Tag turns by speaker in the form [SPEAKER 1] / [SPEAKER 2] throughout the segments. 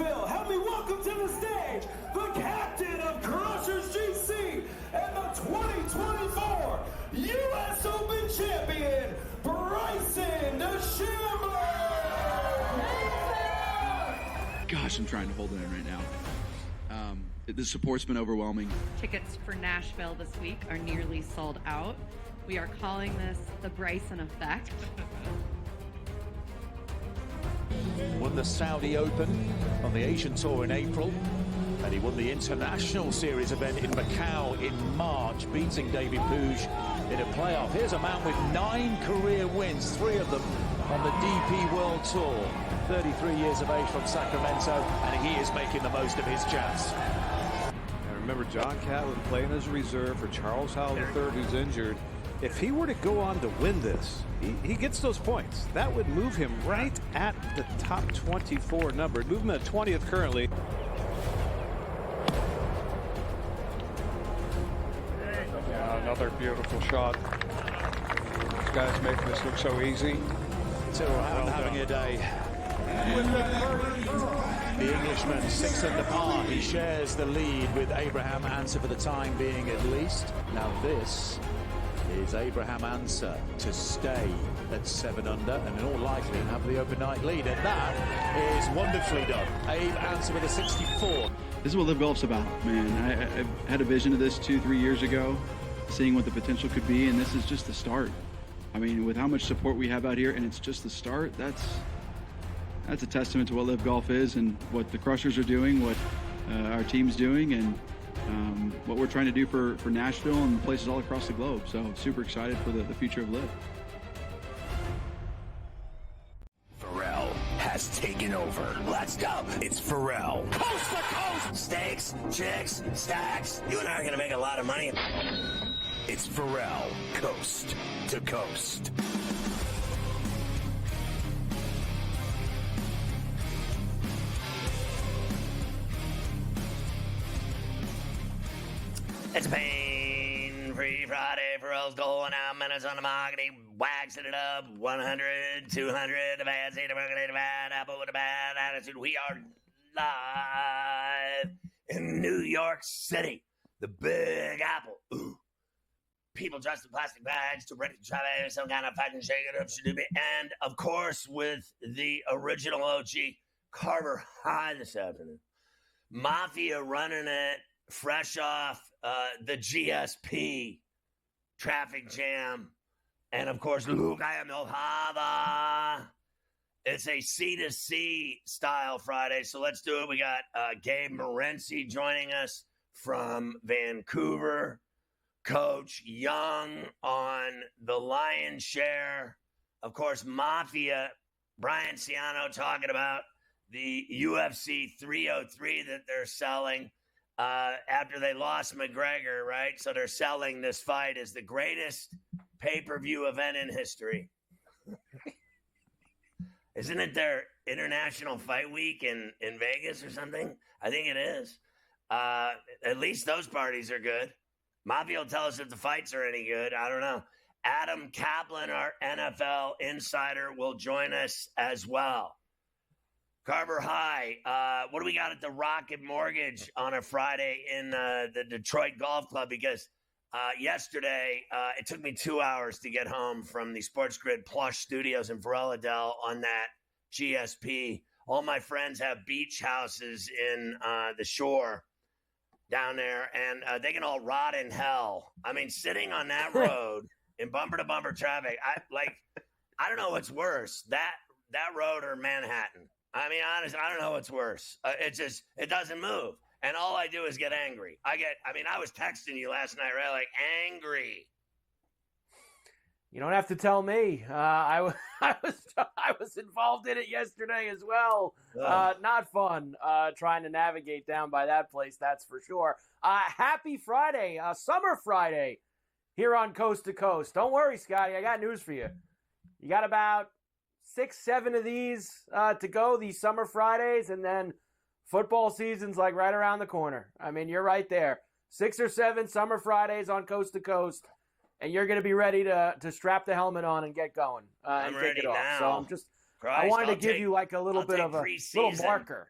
[SPEAKER 1] Nashville, help me welcome to the stage the captain of Crushers GC and the 2024 U.S. Open champion, Bryson DeChambeau!
[SPEAKER 2] Gosh, I'm trying to hold it in right now. The support's been overwhelming.
[SPEAKER 3] Tickets for Nashville this week are nearly sold out. We are calling this the Bryson effect.
[SPEAKER 4] Won the Saudi Open on the Asian Tour in April, and he won the International Series event in Macau in March, beating David Puig in a playoff. Here's a man with 9 career wins, 3 of them on the DP World Tour. 33 years of age from Sacramento, and he is making the most of his chance.
[SPEAKER 5] Remember, John Catlin playing as a reserve for Charles Howell III, who's injured. If he were to go on to win this, he gets those points. That would move him right at the top 24 number. Move him at 20th currently.
[SPEAKER 6] Yeah, another beautiful shot. These guys making this look so easy.
[SPEAKER 4] Having a day. The Englishman 6 under par. He shares the lead with Abraham Ancer for the time being, at least. Now this is Abraham Ancer to stay at 7 under and in all likelihood have the overnight lead, and that is wonderfully done. Abe Ancer with a 64.
[SPEAKER 2] This is what Live Golf's about, man. I had a vision of this 2-3 years ago, seeing what the potential could be, and this is just the start. I mean, with how much support we have out here, and it's just the start, that's a testament to what Live Golf is and what the Crushers are doing, what our team's doing, and what we're trying to do for Nashville and places all across the globe. So super excited for the future of Live.
[SPEAKER 7] Ferrall has taken over. Let's go. It's Ferrall. Coast to coast. Steaks, chicks, stacks. You and I are going to make a lot of money. It's Ferrall. Coast to coast. It's pain-free Friday. Ferrall's going out. Minutes on the market. He waxing it up. 100, 200. The bad seed, the bad apple with a bad attitude. We are live in New York City. The Big Apple. Ooh. People dressed in plastic bags to ready to try some kind of fashion shake it up. And, of course, with the original OG, Carver High this afternoon. Mafia running it. Fresh off the GSP traffic jam. And, of course, Luke, I am your father. It's a C2C style Friday, so let's do it. We got Gabe Morency joining us from Vancouver. Coach Young on the lion's share. Of course, Mafia, Brian Ciano talking about the UFC 303 that they're selling. After they lost McGregor, right? So they're selling this fight as the greatest pay-per-view event in history. Isn't it their International Fight Week in Vegas or something? I think it is. At least those parties are good. Mafia will tell us if the fights are any good. I don't know. Adam Kaplan, our NFL insider, will join us as well. Carver High, what do we got at the Rocket Mortgage on a Friday in the Detroit Golf Club? Because yesterday, it took me 2 hours to get home from the SportsGrid Plush Studios in Ferrall on that GSP. All my friends have beach houses in the shore down there, and they can all rot in hell. I mean, sitting on that road in bumper-to-bumper traffic, I don't know what's worse, that road or Manhattan. I mean, honestly, I don't know what's worse. It doesn't move. And all I do is get angry. I was texting you last night, right? Like, angry.
[SPEAKER 8] You don't have to tell me. I was involved in it yesterday as well. Not fun trying to navigate down by that place, that's for sure. Happy Friday, Summer Friday here on Coast to Coast. Don't worry, Scotty. I got news for you. You got about 6-7 of these to go, these Summer Fridays, and then football season's like right around the corner. I mean, you're right there. 6 or 7 Summer Fridays on Coast to Coast, and you're going to be ready to strap the helmet on and get going and kick it off. So I wanted to give you like a little bit of a little marker.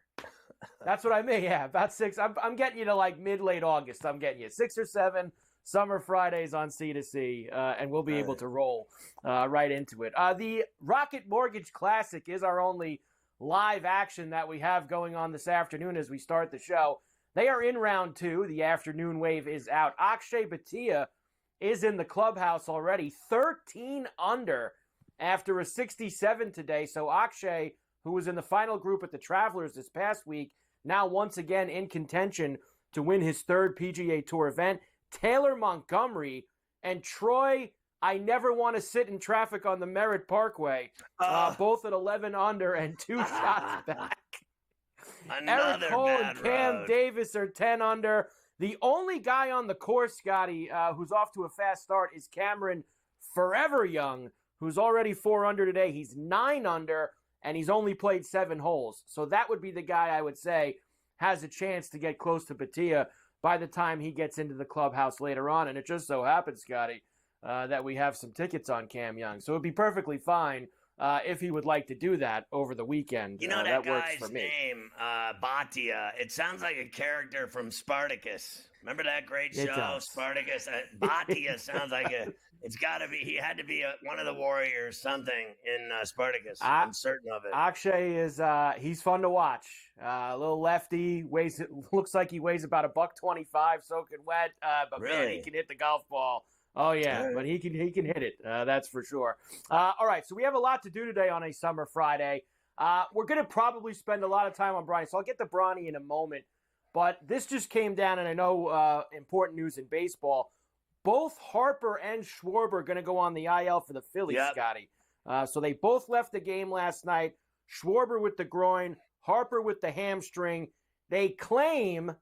[SPEAKER 8] That's what I mean. Yeah, about 6. I'm getting you to like mid-late August. I'm getting you 6 or 7 summer Fridays on C2C, and we'll be able to roll right into it. The Rocket Mortgage Classic is our only live action that we have going on this afternoon as we start the show. They are in round 2. The afternoon wave is out. Akshay Bhatia is in the clubhouse already, 13 under after a 67 today. So Akshay, who was in the final group at the Travelers this past week, now once again in contention to win his 3rd PGA Tour event. Taylor Montgomery and Troy, I never want to sit in traffic on the Merritt Parkway, both at 11 under and 2 shots back. Eric Cole and Cam Davis are 10 under. The only guy on the course, Scotty, who's off to a fast start is Cameron Forever Young, who's already 4 under today. He's 9 under, and he's only played 7 holes. So that would be the guy I would say has a chance to get close to Bhatia by the time he gets into the clubhouse later on. And it just so happens, Scotty, that we have some tickets on Cam Young. So it'd be perfectly fine if he would like to do that over the weekend.
[SPEAKER 7] You know
[SPEAKER 8] that
[SPEAKER 7] guy's
[SPEAKER 8] works for me.
[SPEAKER 7] name, Bhatia. It sounds like a character from Spartacus. Remember that great show, Spartacus? Bhatia sounds like it's got to be, he had to be one of the warriors, something in Spartacus. I'm certain of it.
[SPEAKER 8] Akshay is, he's fun to watch. A little lefty, looks like he weighs about $125 soaking wet, but
[SPEAKER 7] really?
[SPEAKER 8] Man, he can hit the golf ball. Oh, yeah, but he can hit it. That's for sure. All right, so we have a lot to do today on a summer Friday. We're going to probably spend a lot of time on Bronny, so I'll get to Bronny in a moment. But this just came down, and I know important news in baseball. Both Harper and Schwarber are going to go on the IL for the Phillies, Scotty. So they both left the game last night. Schwarber with the groin, Harper with the hamstring. They claim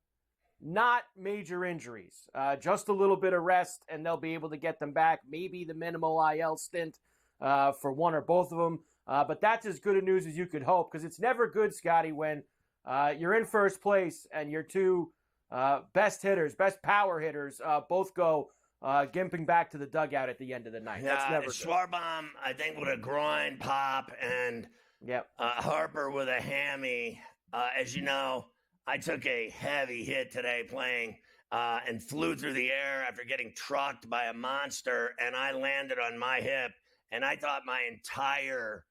[SPEAKER 8] not major injuries, just a little bit of rest, and they'll be able to get them back. Maybe the minimal IL stint for one or both of them. But that's as good a news as you could hope, because it's never good, Scotty, when you're in first place and your 2 best power hitters, both go gimping back to the dugout at the end of the night. That's never good.
[SPEAKER 7] Schwarber, I think, with a groin pop, and Harper with a hammy. As you know, I took a heavy hit today playing and flew through the air after getting trucked by a monster, and I landed on my hip, and I thought my entire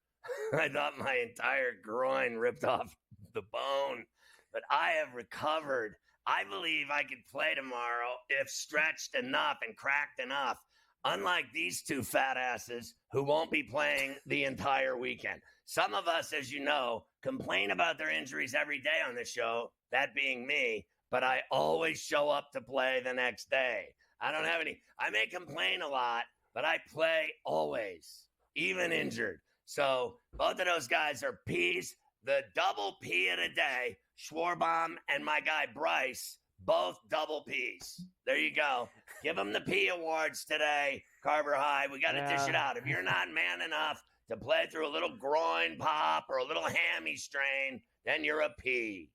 [SPEAKER 7] groin ripped off the bone, but I have recovered. I believe I could play tomorrow if stretched enough and cracked enough, unlike these 2 fat asses who won't be playing the entire weekend. Some of us, as you know, complain about their injuries every day on this show, that being me, but I always show up to play the next day. I don't have any. I may complain a lot, but I play always, even injured. So both of those guys are P's. The double P of the day, Schwarbaum and my guy Bryce, both double P's. There you go. Give them the P awards today, Carver High. We got to dish it out. If you're not man enough to play through a little groin pop or a little hammy strain, then you're a P.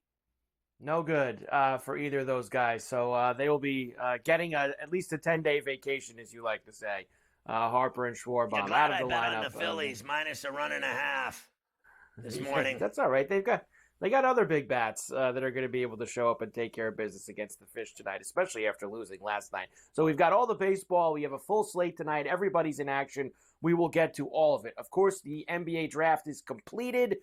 [SPEAKER 8] No good for either of those guys. So they will be getting at least a 10-day vacation, as you like to say. Harper and Schwarbaum out of the lineup.
[SPEAKER 7] On the Phillies minus a 1.5 this morning.
[SPEAKER 8] That's all right. They got other big bats that are going to be able to show up and take care of business against the Fish tonight, especially after losing last night. So we've got all the baseball. We have a full slate tonight. Everybody's in action. We will get to all of it. Of course, the NBA draft is completed.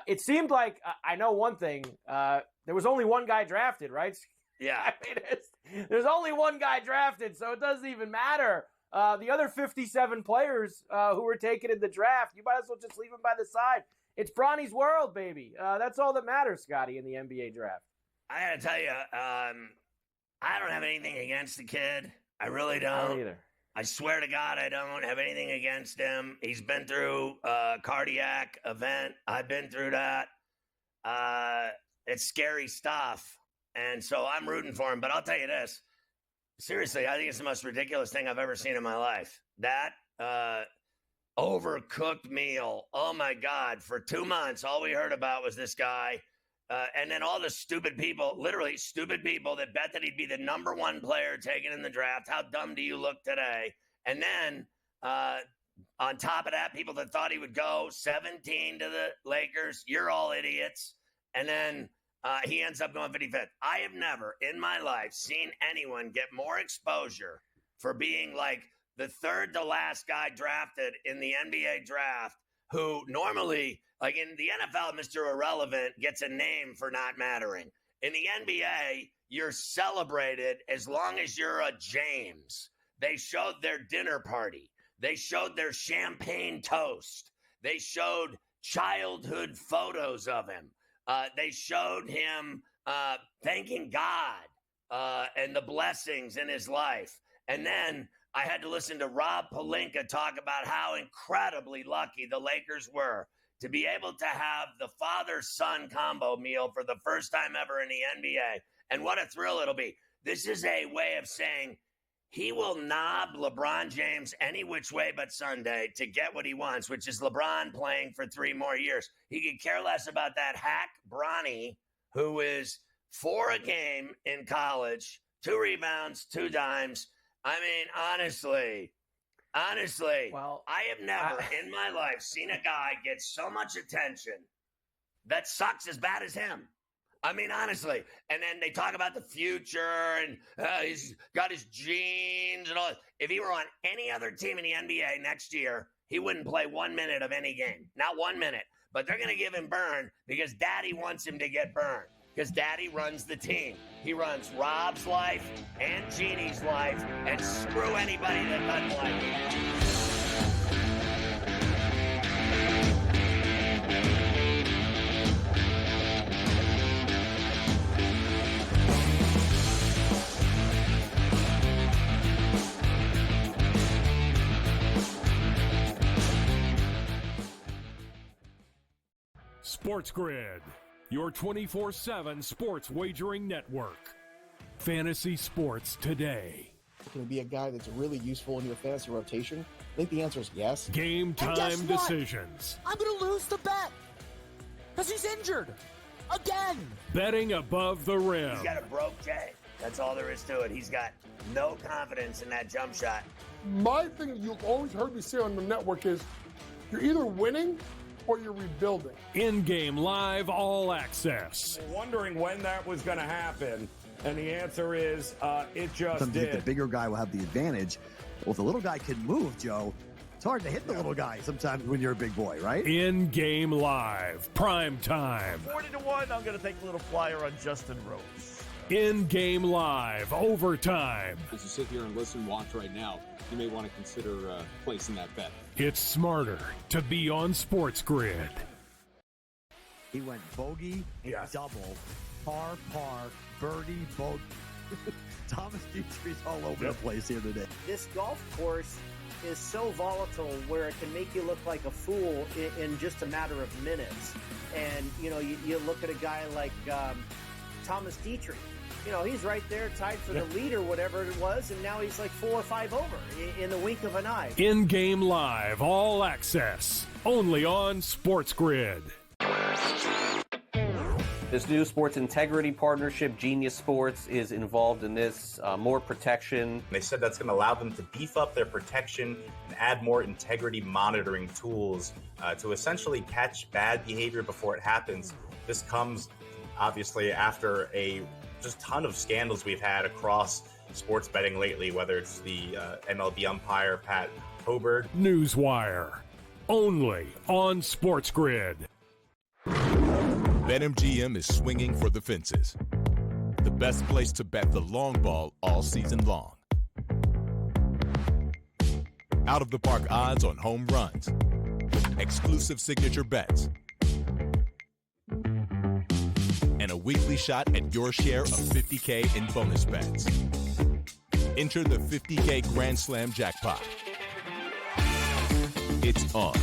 [SPEAKER 8] It seemed like, I know one thing, there was only one guy drafted, right?
[SPEAKER 7] Yeah.
[SPEAKER 8] I mean, there's only one guy drafted, so it doesn't even matter. The other 57 players who were taken in the draft, you might as well just leave them by the side. It's Bronny's world, baby. That's all that matters, Scotty, in the NBA draft.
[SPEAKER 7] I got to tell you, I don't have anything against the kid. I really don't.
[SPEAKER 8] I don't either.
[SPEAKER 7] I swear to God, I don't have anything against him. He's been through a cardiac event. I've been through that. It's scary stuff. And so I'm rooting for him. But I'll tell you this. Seriously, I think it's the most ridiculous thing I've ever seen in my life. That overcooked meal. Oh, my God. For 2 months, all we heard about was this guy. And then all the stupid people, literally stupid people that bet that he'd be the number 1 player taken in the draft. How dumb do you look today? And then on top of that, people that thought he would go 17 to the Lakers. You're all idiots. And then he ends up going 55th. I have never in my life seen anyone get more exposure for being like the third to last guy drafted in the NBA draft, who normally, like in the NFL, Mr. Irrelevant gets a name for not mattering. In the NBA, you're celebrated as long as you're a James. They showed their dinner party. They showed their champagne toast. They showed childhood photos of him. They showed him thanking God and the blessings in his life. And then I had to listen to Rob Pelinka talk about how incredibly lucky the Lakers were to be able to have the father-son combo meal for the first time ever in the NBA. And what a thrill it'll be. This is a way of saying he will knob LeBron James any which way but Sunday to get what he wants, which is LeBron playing for 3 more years. He could care less about that hack Bronny, who is 4 a game in college, 2 rebounds, 2 dimes. I mean, honestly, well, I have never in my life seen a guy get so much attention that sucks as bad as him. I mean, honestly. And then they talk about the future and he's got his genes and all that. If he were on any other team in the NBA next year, he wouldn't play 1 minute of any game. Not 1 minute. But they're going to give him burn because Daddy wants him to get burned. Because Daddy runs the team. He runs Rob's life and Jeannie's life, and screw anybody that doesn't like him.
[SPEAKER 9] SportsGrid, your 24/7 sports wagering network. Fantasy sports today.
[SPEAKER 10] Can it be a guy that's really useful in your fantasy rotation? I think the answer is yes.
[SPEAKER 9] Game time decisions.
[SPEAKER 11] I'm going to lose the bet because he's injured again.
[SPEAKER 9] Betting above the rim.
[SPEAKER 7] He's got a broke J. That's all there is to it. He's got no confidence in that jump shot.
[SPEAKER 12] My thing you've always heard me say on the network is you're either winning or you're rebuilding.
[SPEAKER 9] In-game live all access.
[SPEAKER 1] Wondering when that was going to happen, and the answer is it just did.
[SPEAKER 13] The bigger guy will have the advantage. Well, if the little guy can move, Joe, it's hard to hit the little guy sometimes when you're a big boy, right?
[SPEAKER 9] In-game live, prime time.
[SPEAKER 14] 40-1, I'm going to take a little flyer on Justin Rose.
[SPEAKER 9] In-game live, overtime.
[SPEAKER 15] As you sit here and listen, watch right now, you may want to consider placing that bet.
[SPEAKER 9] It's smarter to be on SportsGrid.
[SPEAKER 13] He went bogey, double, par, birdie, bogey. Thomas Dietrich's all over the place here today.
[SPEAKER 16] This golf course is so volatile where it can make you look like a fool in just a matter of minutes. And, you know, you look at a guy like Thomas Dietrich. You know, he's right there tied for the lead or whatever it was, and now he's like 4 or 5 over in the wink of an eye.
[SPEAKER 9] In-game live, all access, only on SportsGrid.
[SPEAKER 17] This new sports integrity partnership, Genius Sports, is involved in this. More protection.
[SPEAKER 18] They said that's going to allow them to beef up their protection and add more integrity monitoring tools to essentially catch bad behavior before it happens. This comes, obviously, after a just ton of scandals we've had across sports betting lately, whether it's the MLB umpire, Pat Hoberg.
[SPEAKER 9] Newswire, only on SportsGrid.
[SPEAKER 19] BetMGM is swinging for the fences. The best place to bet the long ball all season long. Out-of-the-park odds on home runs. Exclusive signature bets. And a weekly shot at your share of $50K in bonus bets. Enter the $50K Grand Slam jackpot. It's on.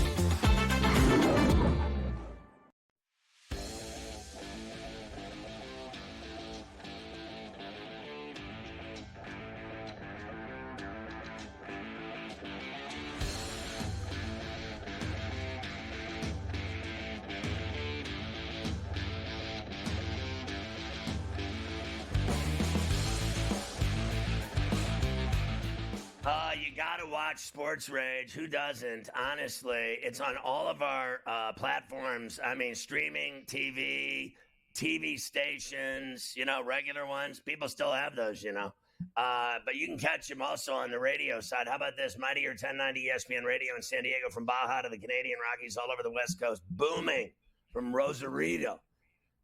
[SPEAKER 7] You got to watch Sports Rage. Who doesn't? Honestly, it's on all of our platforms. I mean, streaming, TV, TV stations, regular ones. People still have those, But you can catch him also on the radio side. How about this? Mightier 1090 ESPN Radio in San Diego, from Baja to the Canadian Rockies, all over the West Coast. Booming from Rosarito,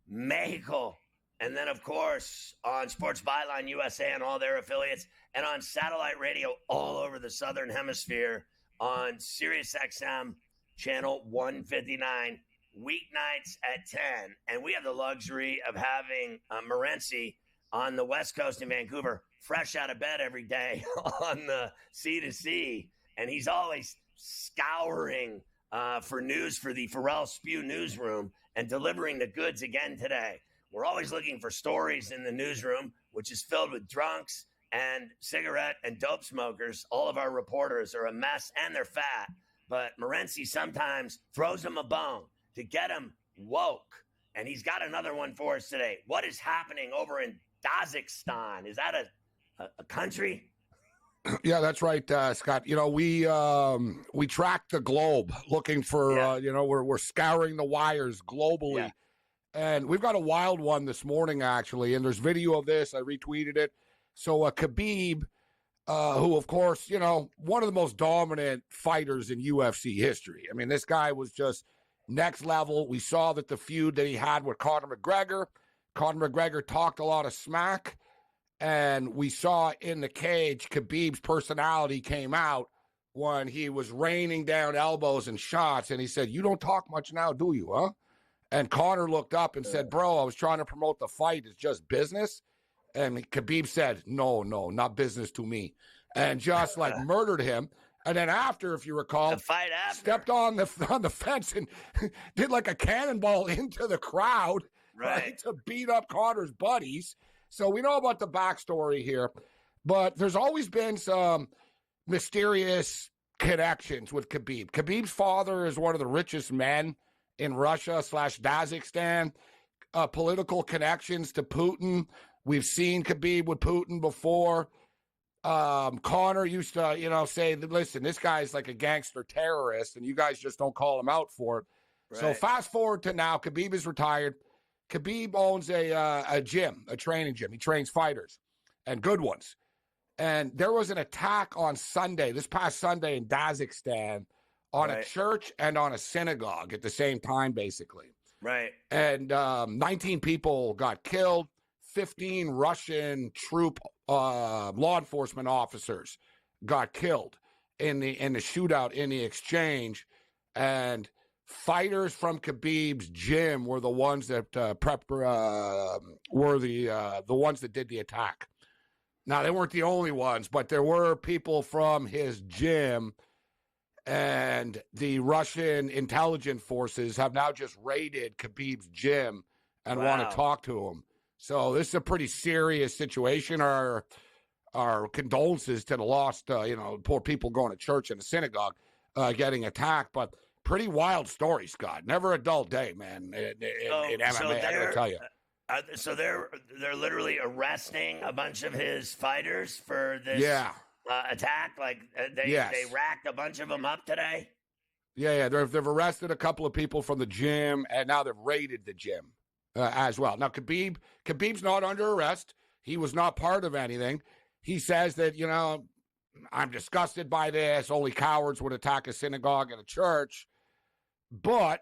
[SPEAKER 7] Mexico. And then, of course, on Sports Byline USA and all their affiliates, and on satellite radio all over the Southern Hemisphere on SiriusXM channel 159, weeknights at 10. And we have the luxury of having Morency on the West Coast in Vancouver, fresh out of bed every day on the C2C. And he's always scouring for news for the Ferrall Spew newsroom and delivering the goods again today. We're always looking for stories in the newsroom, which is filled with drunks and cigarette and dope smokers. All of our reporters are a mess and they're fat. But Morency sometimes throws them a bone to get them woke. And he's got another one for us today. What is happening over in Kazakhstan? Is that a country?
[SPEAKER 20] Yeah, that's right, Scott. We track the globe looking for, we're scouring the wires globally. Yeah. And we've got a wild one this morning, actually, and there's video of this. I retweeted it. So Khabib, who, of course, one of the most dominant fighters in UFC history. I mean, this guy was just next level. We saw that the feud that he had with Conor McGregor talked a lot of smack. And we saw in the cage, Khabib's personality came out when he was raining down elbows and shots. And he said, "You don't talk much now, do you, huh?" And Conor looked up and said, "Bro, I was trying to promote the fight. It's just business." And Khabib said, no, not business to me. And just murdered him. And then after, if you recall, stepped on the fence and did like a cannonball into the crowd right, to beat up Conor's buddies. So we know about the backstory here. But there's always been some mysterious connections with Khabib. Khabib's father is one of the richest men in Russia / Kazakhstan, political connections to Putin. We've seen Khabib with Putin before. Conor used to, say, listen, this guy's like a gangster terrorist, and you guys just don't call him out for it. Right. So fast forward to now, Khabib is retired. Khabib owns a gym, a training gym. He trains fighters, and good ones. And there was an attack on Sunday, this past Sunday in Kazakhstan, on a church and on a synagogue at the same time, basically.
[SPEAKER 7] Right.
[SPEAKER 20] And 19 people got killed, 15 Russian troop law enforcement officers got killed in the shootout, in the exchange. And fighters from Khabib's gym were the ones that were the ones that did the attack. Now, they weren't the only ones, but there were people from his gym. And the Russian intelligence forces have now just raided Khabib's gym and want to talk to him. So this is a pretty serious situation. Our condolences to the lost, poor people going to church and a synagogue getting attacked. But pretty wild story, Scott. Never a dull day, man, in MMA, I gotta tell you.
[SPEAKER 7] So they're literally arresting a bunch of his fighters for this attack? Like they racked a bunch of them up today?
[SPEAKER 20] Yeah. They've arrested a couple of people from the gym, and now they've raided the gym as well. Now, Khabib's not under arrest. He was not part of anything. He says that, I'm disgusted by this. Only cowards would attack a synagogue and a church. But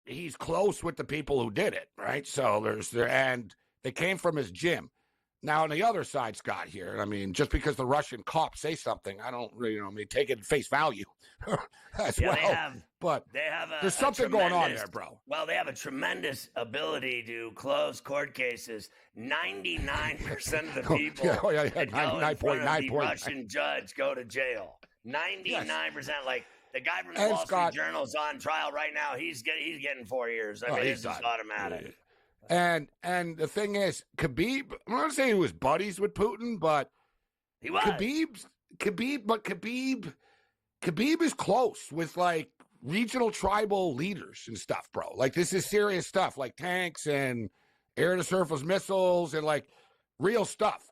[SPEAKER 20] he's close with the people who did it, right? So and they came from his gym. Now, on the other side, Scott, here, I mean, just because the Russian cops say something, I don't really, take it at face value as well. There's something going on there, bro.
[SPEAKER 7] Well, they have a tremendous ability to close court cases. 99% of the people that go in front of the Russian judge go to jail. 99%. Like, the guy from the Wall Street Journal's on trial right now. He's getting 4 years. I mean, it's just automatic.
[SPEAKER 20] And the thing is, Khabib, I'm not saying he was buddies with Putin, but
[SPEAKER 7] he was.
[SPEAKER 20] Khabib is close with like regional tribal leaders and stuff, bro. Like, this is serious stuff, like tanks and air-to-surface missiles and like real stuff.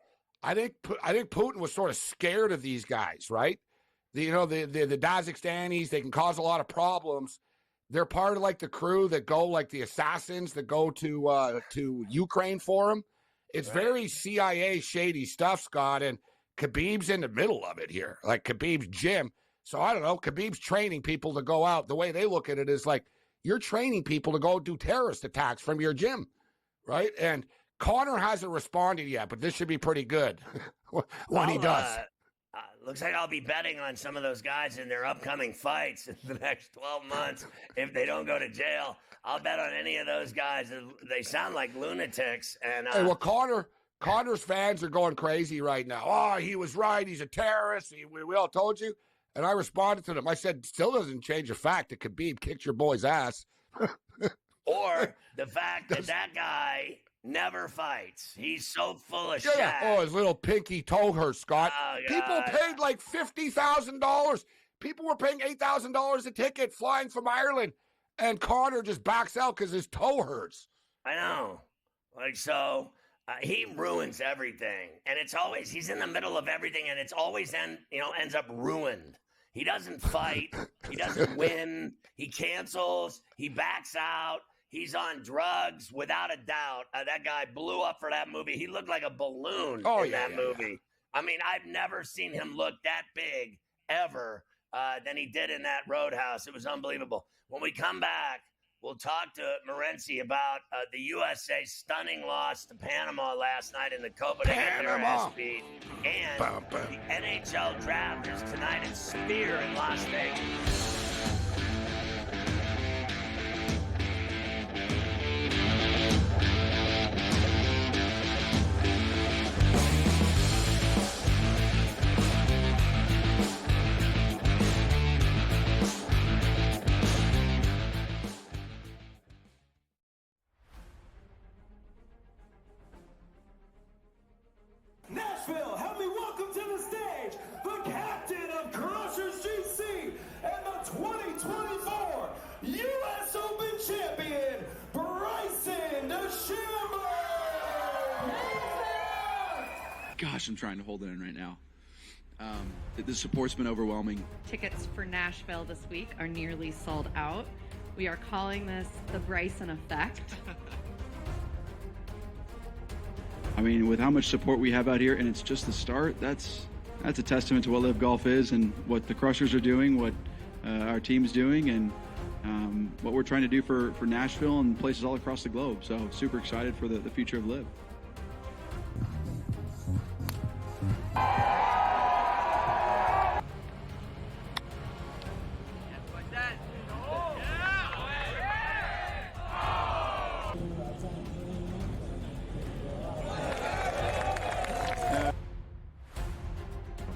[SPEAKER 20] I think Putin was sort of scared of these guys, right? The Kazakhstanis, they can cause a lot of problems. They're part of like the crew that go, like the assassins that go to Ukraine for him. It's very CIA shady stuff, Scott, and Khabib's in the middle of it here, like Khabib's gym. So I don't know, Khabib's training people to go out. The way they look at it is like, you're training people to go do terrorist attacks from your gym, right? And Conor hasn't responded yet, but this should be pretty good when he does.
[SPEAKER 7] Looks like I'll be betting on some of those guys in their upcoming fights in the next 12 months if they don't go to jail. I'll bet on any of those guys. They sound like lunatics. And
[SPEAKER 20] hey, well, Conor's fans are going crazy right now. Oh, he was right. He's a terrorist. We all told you. And I responded to them. I said, still doesn't change the fact that Khabib kicked your boy's ass.
[SPEAKER 7] Or the fact that guy never fights. He's so full of shit.
[SPEAKER 20] Oh, his little pinky toe hurt, Scott.
[SPEAKER 7] Oh,
[SPEAKER 20] people paid like $50,000. People were paying $8,000 a ticket flying from Ireland. And Conor just backs out because his toe hurts.
[SPEAKER 7] I know. He ruins everything. And it's always, he's in the middle of everything, and it's always ends up ruined. He doesn't fight. He doesn't win. He cancels. He backs out. He's on drugs, without a doubt. That guy blew up for that movie. He looked like a balloon in that movie. I mean, I've never seen him look that big ever than he did in that Roadhouse. It was unbelievable. When we come back, we'll talk to Morency about the USA's stunning loss to Panama last night in the Copenhagen beat, and the NHL draft is tonight in Spear in Las Vegas.
[SPEAKER 1] Nashville, help me welcome to the stage the captain of Crushers GC and the 2024 U.S. Open champion, Bryson DeChambeau.
[SPEAKER 2] Gosh, I'm trying to hold it in right now. The support's been overwhelming.
[SPEAKER 3] Tickets for Nashville this week are nearly sold out. We are calling this the Bryson effect.
[SPEAKER 2] I mean, with how much support we have out here, and it's just the start, that's a testament to what Live Golf is and what the Crushers are doing, what our team's doing, and what we're trying to do for Nashville and places all across the globe. So super excited for the future of Live.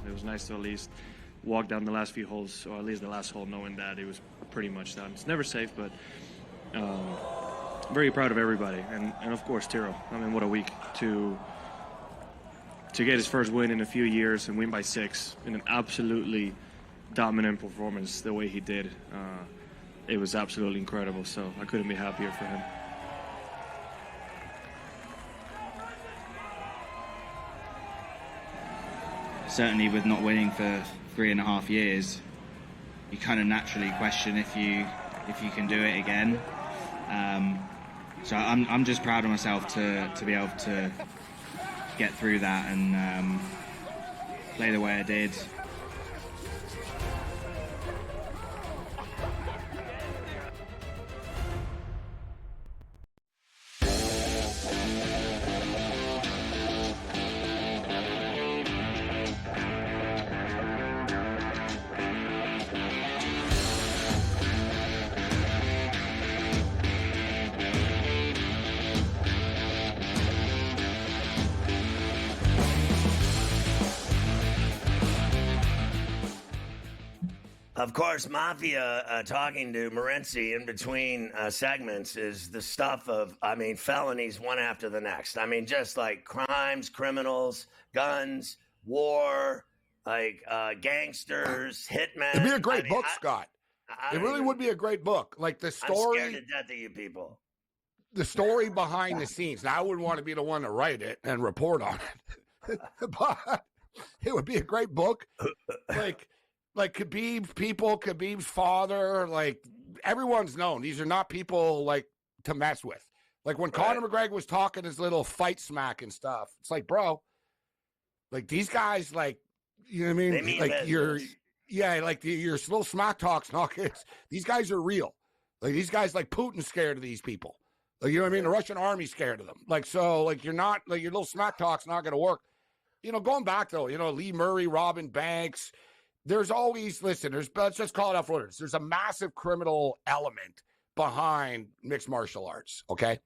[SPEAKER 21] It was nice to at least walk down the last few holes, or at least the last hole, knowing that it was pretty much done. It's never safe, but very proud of everybody, and of course Tiro. I mean, what a week to get his first win in a few years and win by 6 in an absolutely dominant performance the way he did. It was absolutely incredible, so I couldn't be happier for him.
[SPEAKER 22] Certainly with not winning for 3.5 years, you kind of naturally question if you can do it again. So I'm just proud of myself to be able to get through that and play the way I did.
[SPEAKER 7] Of course, Mafia talking to Morency in between segments is the stuff of, felonies one after the next. I mean, just like crimes, criminals, guns, war, like gangsters, hitmen.
[SPEAKER 20] It'd be a great book, Scott. It really would be a great book. Like the story.
[SPEAKER 7] I'm scared to death of you people.
[SPEAKER 20] The story behind the scenes. Now, I wouldn't want to be the one to write it and report on it, but it would be a great book. Like Khabib's people, Khabib's father, like everyone's known these are not people like to mess with. Like when Conor McGregor was talking his little fight smack and stuff, it's like, bro, like these guys, like, you know what I mean? Like your little smack talk's not good. These guys are real. Like these guys, like Putin's scared of these people. Like, you know what I mean? The Russian army's scared of them. Like, so like you're not, like your little smack talk's not going to work. You know, going back though, you know, Lee Murray, Robin Banks, there's always, let's just call it out for orders. There's a massive criminal element behind mixed martial arts, okay?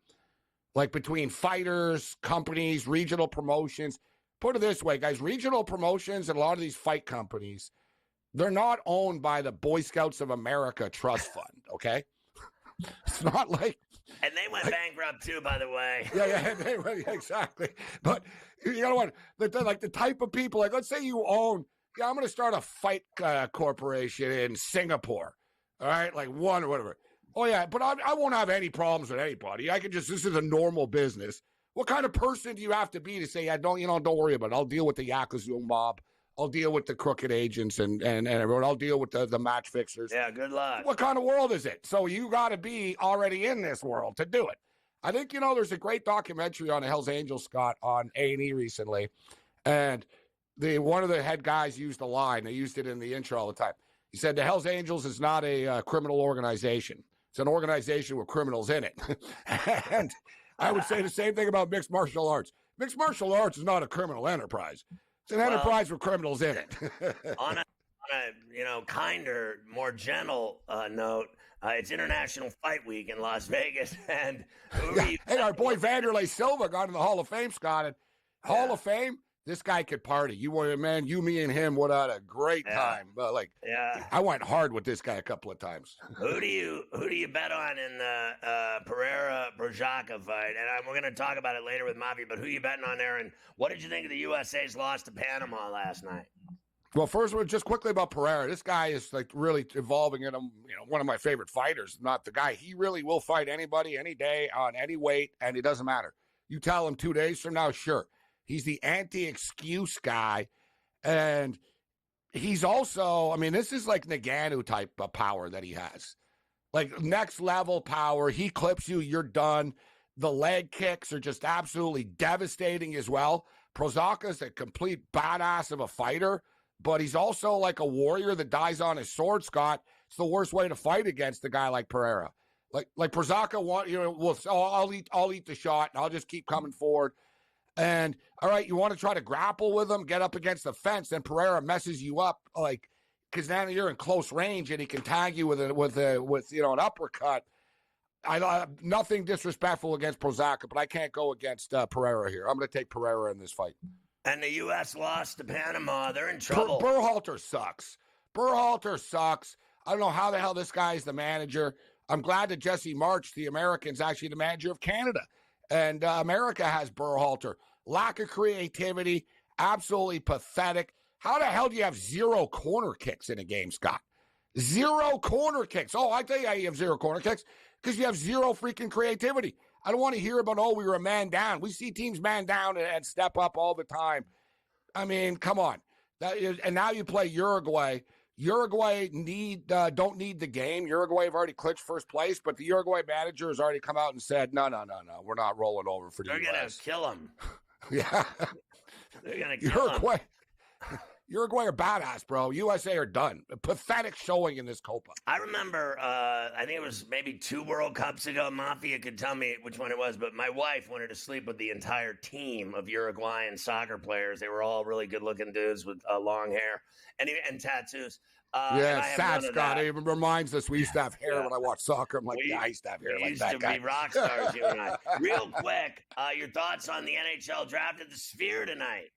[SPEAKER 20] Like between fighters, companies, regional promotions. Put it this way, guys, regional promotions and a lot of these fight companies, they're not owned by the Boy Scouts of America Trust Fund, okay? It's not like...
[SPEAKER 7] And they went bankrupt too, by the way.
[SPEAKER 20] Yeah, exactly. But you know what? Like the type of people, like let's say you own, I'm going to start a fight corporation in Singapore, all right? Like one or whatever. Oh, yeah, but I won't have any problems with anybody. I can just, this is a normal business. What kind of person do you have to be to say, don't worry about it. I'll deal with the Yakuza mob. I'll deal with the crooked agents and everyone. I'll deal with the match fixers.
[SPEAKER 7] Yeah, good luck.
[SPEAKER 20] What kind of world is it? So you got to be already in this world to do it. I think, you know, there's a great documentary on the Hells Angels, Scott, on A&E recently. And one of the head guys used a line. They used it in the intro all the time. He said, the Hells Angels is not a criminal organization. It's an organization with criminals in it. And I would say the same thing about mixed martial arts. Mixed martial arts is not a criminal enterprise. It's an enterprise with criminals in it.
[SPEAKER 7] on a kinder, more gentle note, it's International Fight Week in Las Vegas, and
[SPEAKER 20] hey, our boy Vanderlei Silva got in the Hall of Fame, Scott. And Hall of Fame, this guy could party. Me, and him would have had a great time. But I went hard with this guy a couple of times.
[SPEAKER 7] Who do you bet on in the Pereira Prochazka fight? And we're going to talk about it later with Mavi. But who you betting on there? And what did you think of the USA's loss to Panama last night?
[SPEAKER 20] Well, first, just quickly about Pereira. This guy is like really evolving into one of my favorite fighters. Not the guy. He really will fight anybody, any day, on any weight, and it doesn't matter. You tell him 2 days from now, sure. He's the anti-excuse guy, and he's also, this is like Ngannou type of power that he has. Like next level power. He clips you, you're done. The leg kicks are just absolutely devastating as well. Prochazka's a complete badass of a fighter, but he's also like a warrior that dies on his sword, Scott. It's the worst way to fight against a guy like Pereira. Like Prochazka, I'll eat the shot, and I'll just keep coming forward. And all right, you want to try to grapple with him, get up against the fence, and Pereira messes you up, like, because now you're in close range and he can tag you with an uppercut. Nothing disrespectful against Prochazka, but I can't go against Pereira here. I'm going to take Pereira in this fight.
[SPEAKER 7] And the U.S. lost to Panama. They're in trouble.
[SPEAKER 20] Berhalter sucks. I don't know how the hell this guy is the manager. I'm glad that Jesse March, the American's actually the manager of Canada. And America has Berhalter. Lack of creativity, absolutely pathetic. How the hell do you have 0 corner kicks in a game, Scott? 0 corner kicks. Oh, I tell you how you have 0 corner kicks, because you have 0 freaking creativity. I don't want to hear about, we were a man down. We see teams man down and step up all the time. Come on. And now you play Uruguay. Uruguay don't need the game. Uruguay have already clinched first place, but the Uruguay manager has already come out and said, no, we're not rolling over for the U.S.
[SPEAKER 7] They're going to kill him.
[SPEAKER 20] Yeah.
[SPEAKER 7] They're going to kill him.
[SPEAKER 20] Uruguay are badass, bro. USA are done. A pathetic showing in this Copa.
[SPEAKER 7] I remember, I think it was maybe 2 World Cups ago. Mafia could tell me which one it was, but my wife wanted to sleep with the entire team of Uruguayan soccer players. They were all really good-looking dudes with long hair and tattoos.
[SPEAKER 20] Sad, Scott. It reminds us we used to have hair when I watched soccer. I'm like, I used to have hair like that guy.
[SPEAKER 7] We used to be rock stars, you and I. Real quick, your thoughts on the NHL draft at the Sphere tonight?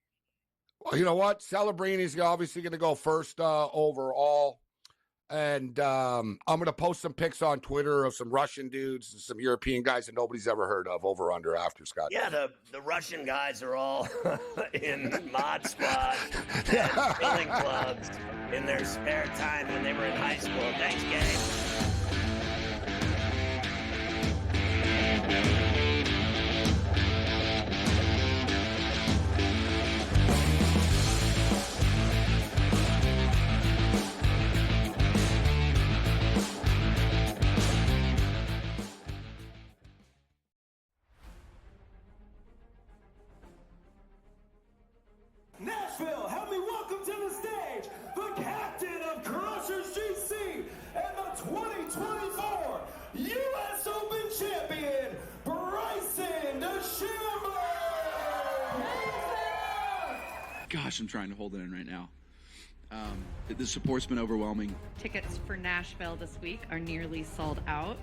[SPEAKER 20] Well, you know what? Celebrini's obviously going to go first overall. And I'm going to post some pics on Twitter of some Russian dudes and some European guys that nobody's ever heard of over under after, Scott.
[SPEAKER 7] Yeah, the Russian guys are all in mod squads and filling clubs in their spare time when they were in high school. Thanks, gang.
[SPEAKER 2] Gosh, I'm trying to hold it in right now. The support's been overwhelming.
[SPEAKER 3] Tickets for Nashville this week are nearly sold out.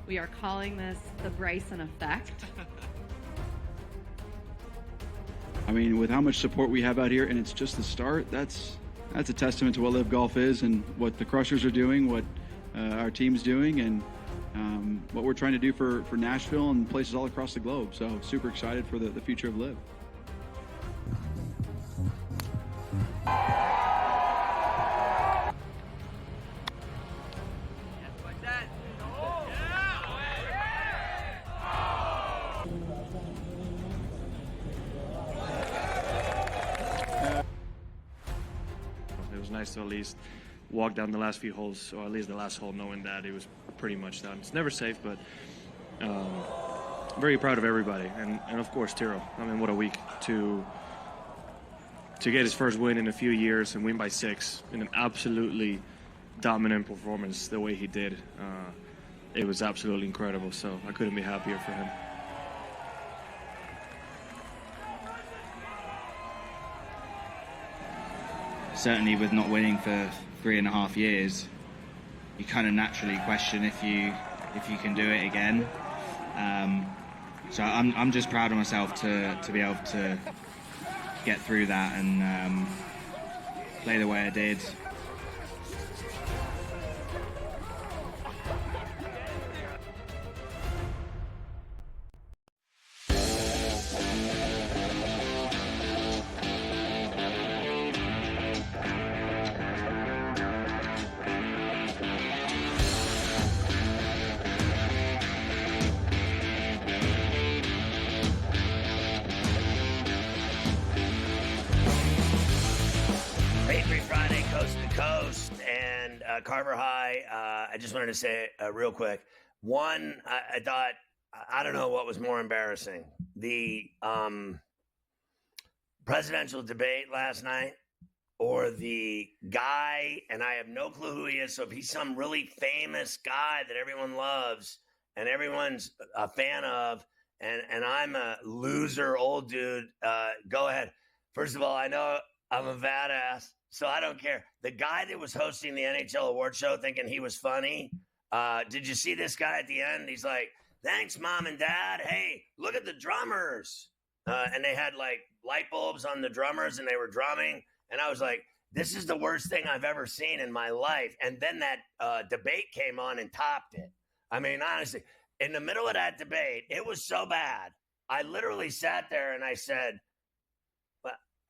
[SPEAKER 3] We are calling this the Bryson effect.
[SPEAKER 2] I mean, with how much support we have out here, and it's just the start, that's a testament to what Live Golf is and what the Crushers are doing, what our team's doing, and what we're trying to do for Nashville and places all across the globe. So super excited for the future of Live.
[SPEAKER 21] It was nice to at least walk down the last few holes, or at least the last hole, knowing that it was pretty much done. It's never safe, but very proud of everybody, and of course Tiro. I mean, what a week to get his first win in a few years and win by 6 in an absolutely dominant performance the way he did. It was absolutely incredible, so I couldn't be happier for him.
[SPEAKER 22] Certainly with not winning for 3.5 years, you kind of naturally question if you can do it again. So I'm just proud of myself to be able to get through that and play the way I did.
[SPEAKER 7] Carver High, I just wanted to say real quick. One, I thought, I don't know what was more embarrassing. The presidential debate last night or the guy, and I have no clue who he is, so if he's some really famous guy that everyone loves and everyone's a fan of, and I'm a loser old dude, go ahead. First of all, I know I'm a badass, so I don't care. The guy that was hosting the NHL award show thinking he was funny, did you see this guy at the end? He's like, thanks, Mom and Dad. Hey, look at the drummers. And they had like light bulbs on the drummers and they were drumming. And I was like, this is the worst thing I've ever seen in my life. And then that debate came on and topped it. I mean, honestly, in the middle of that debate, it was so bad. I literally sat there and I said,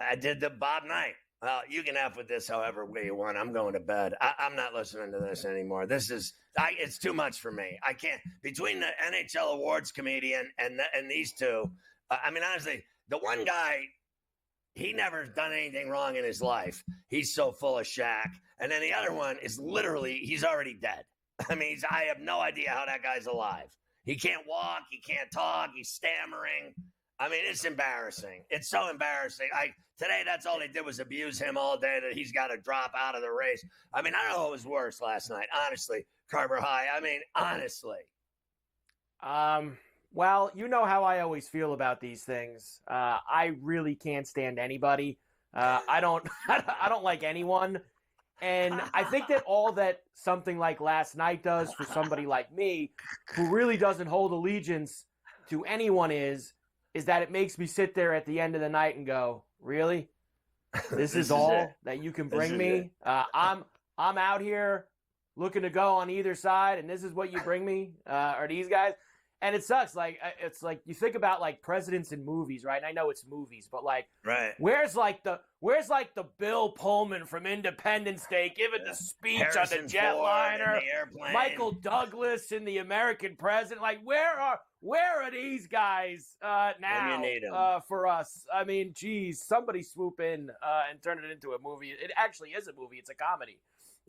[SPEAKER 7] I did the Bob Knight. Well, you can F with this however way you want. I'm going to bed. I'm not listening to this anymore. It's too much for me. I can't. Between the NHL awards comedian and these two, I mean, honestly, the one guy, he never done anything wrong in his life. He's so full of Shaq. And then the other one is literally, he's already dead. I mean, I have no idea how that guy's alive. He can't walk. He can't talk. He's stammering. I mean, it's embarrassing. It's so embarrassing. Today, that's all they did was abuse him all day that he's got to drop out of the race. I mean, I don't know what was worse last night, honestly, Carver High. I mean, honestly.
[SPEAKER 8] Well, you know how I always feel about these things. I really can't stand anybody. I don't like anyone. And I think that all that something like last night does for somebody like me, who really doesn't hold allegiance to anyone is that it makes me sit there at the end of the night and go, really? This is all that you can bring me? I'm out here looking to go on either side, and this is what you bring me? Are these guys? And it sucks. Like, it's like you think about like presidents in movies, right? And I know it's movies, but like,
[SPEAKER 7] right.
[SPEAKER 8] Where's the Bill Pullman from Independence Day giving the speech
[SPEAKER 7] Harrison
[SPEAKER 8] on the jetliner? Michael Douglas in The American President. Like, where are these guys now
[SPEAKER 7] When you need 'em.
[SPEAKER 8] for us? I mean, geez, somebody swoop in and turn it into a movie. It actually is a movie. It's a comedy.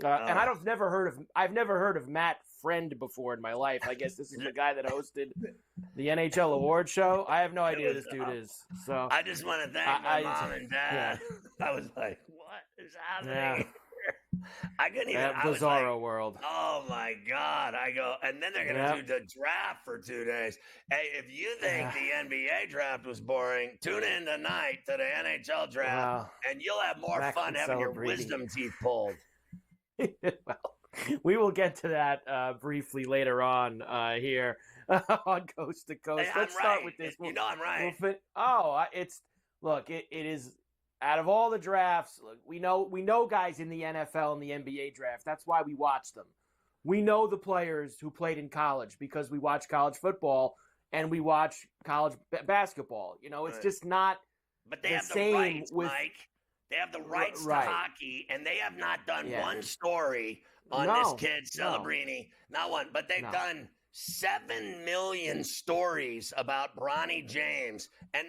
[SPEAKER 8] And I've never heard of Matt Friend before in my life. I guess this is the guy that hosted the NHL award show. I have no idea who this dude is. So
[SPEAKER 7] I just want to thank my mom and dad.
[SPEAKER 8] Yeah.
[SPEAKER 7] I was like, what is happening here? I couldn't even.
[SPEAKER 8] That
[SPEAKER 7] I was
[SPEAKER 8] bizarro
[SPEAKER 7] like,
[SPEAKER 8] world.
[SPEAKER 7] oh my God. I go, and then they're going to do the draft for 2 days. Hey, if you think the NBA draft was boring, tune in tonight to the NHL draft, and you'll have more fun having your wisdom teeth pulled.
[SPEAKER 8] Well, we will get to that briefly later on here on Coast to Coast.
[SPEAKER 7] Hey,
[SPEAKER 8] Let's start with this.
[SPEAKER 7] You know I'm right.
[SPEAKER 8] It is out of all the drafts. Look, we know guys in the NFL and the NBA draft. That's why we watch them. We know the players who played in college because we watch college football and we watch college basketball. You know, it's just not.
[SPEAKER 7] But they
[SPEAKER 8] the
[SPEAKER 7] have the
[SPEAKER 8] same
[SPEAKER 7] rights,
[SPEAKER 8] with,
[SPEAKER 7] Mike. They have the rights
[SPEAKER 8] right.
[SPEAKER 7] to hockey, and they have not done one story on this kid, Celebrini. Not one, but they've done 7 million stories about Bronny James. And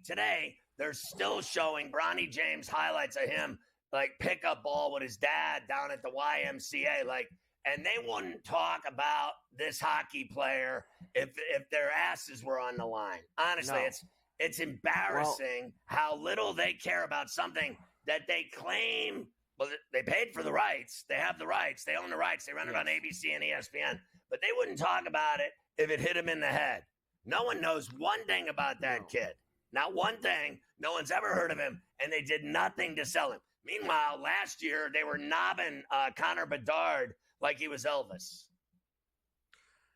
[SPEAKER 7] today, they're still showing Bronny James highlights of him, like, pick up ball with his dad down at the YMCA. Like, and they wouldn't talk about this hockey player if their asses were on the line. Honestly, it's embarrassing how little they care about something that they claim. Well, they paid for the rights. They have the rights. They own the rights. They run it on ABC and ESPN. But they wouldn't talk about it if it hit him in the head. No one knows one thing about that kid. Not one thing. No one's ever heard of him, and they did nothing to sell him. Meanwhile, last year, they were knobbing Connor Bedard like he was Elvis.